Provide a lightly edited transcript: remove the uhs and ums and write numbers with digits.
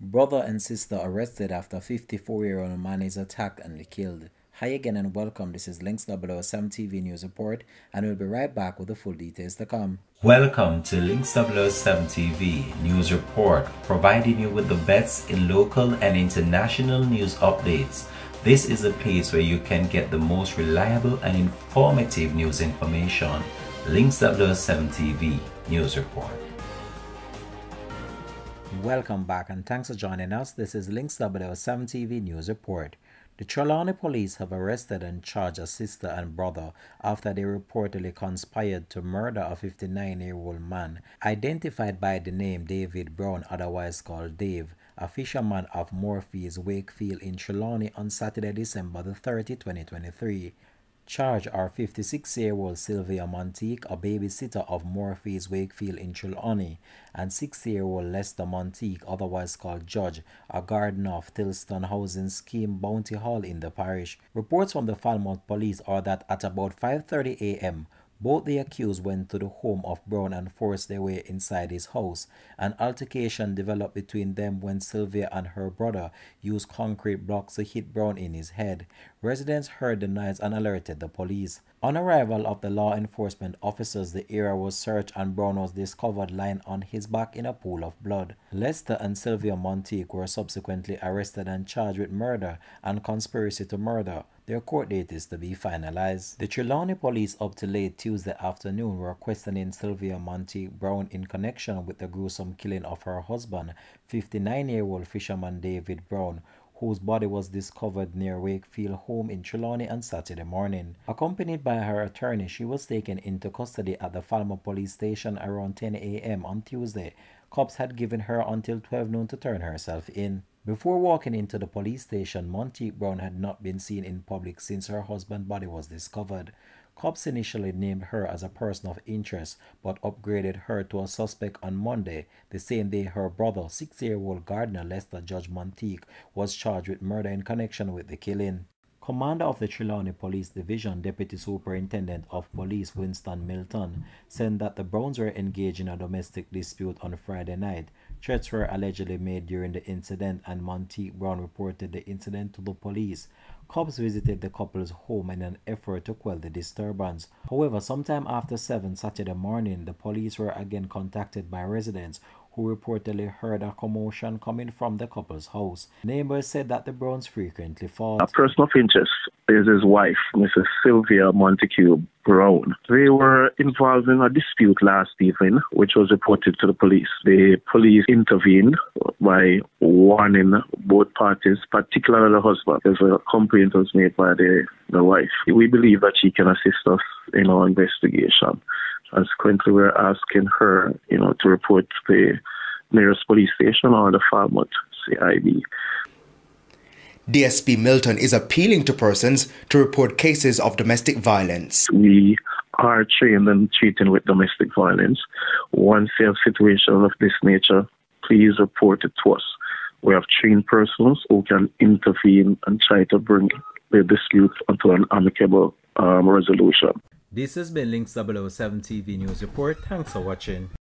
Brother and sister arrested after 54-year-old man is attacked and killed. Hi again and welcome. This is Links 007 TV News Report, and we'll be right back with the full details to come. Welcome to Links 007 TV News Report, providing you with the best in local and international news updates. This is a place where you can get the most reliable and informative news information. Links 007 TV News Report. Welcome back and thanks for joining us. This is Links 007 TV News Report. The Trelawney police have arrested and charged a sister and brother after they reportedly conspired to murder a 59-year-old man identified by the name David Brown, otherwise called Dave, a fisherman of Morpheus, Wakefield in Trelawney on Saturday, December the 30th, 2023. Charged are 56-year-old Sylvia Monteith, a babysitter of Morpheus, Wakefield in Trelawney, and 60-year-old Lester Monteith, otherwise called Judge, a gardener of Tilston Housing Scheme Bounty Hall in the parish. Reports from the Falmouth police are that at about 5:30 a.m., both the accused went to the home of Brown and forced their way inside his house. An altercation developed between them when Sylvia and her brother used concrete blocks to hit Brown in his head. Residents heard the noise and alerted the police. On arrival of the law enforcement officers, the area was searched and Brown was discovered lying on his back in a pool of blood. Lester and Sylvia Monteith were subsequently arrested and charged with murder and conspiracy to murder. Their court date is to be finalized. The Trelawney police up to late Tuesday afternoon were questioning Sylvia Monteith Brown in connection with the gruesome killing of her husband, 59-year-old fisherman David Brown, whose body was discovered near Wakefield home in Trelawney on Saturday morning. Accompanied by her attorney, she was taken into custody at the Falmouth police station around 10 a.m. on Tuesday. Cops had given her until 12 noon to turn herself in. Before walking into the police station, Monteith Brown had not been seen in public since her husband's body was discovered. Cops initially named her as a person of interest, but upgraded her to a suspect on Monday, the same day her brother, 60-year-old gardener Lester Judge Monteith, was charged with murder in connection with the killing. Commander of the Trelawney Police Division, Deputy Superintendent of Police Winston Milton, said that the Browns were engaged in a domestic dispute on Friday night. Threats were allegedly made during the incident, and Monteith Brown reported the incident to the police. Cops visited the couple's home in an effort to quell the disturbance. However, sometime after 7 Saturday morning, the police were again contacted by residents who reportedly heard a commotion coming from the couple's house. Neighbors said that the Browns frequently fought. A person of interest is his wife, Mrs. Sylvia Montague Brown. They were involved in a dispute last evening, which was reported to the police. The police intervened by warning both parties, particularly the husband, as a complaint was made by the wife. We believe that she can assist us in our investigation. Consequently, we're asking her, to report to the nearest police station or the Falmouth CID. DSP Milton is appealing to persons to report cases of domestic violence. We are trained in treating with domestic violence. Once you have a situation of this nature, please report it to us. We have trained persons who can intervene and try to bring the dispute onto an amicable resolution. This has been Links 007 TV News Report. Thanks for watching.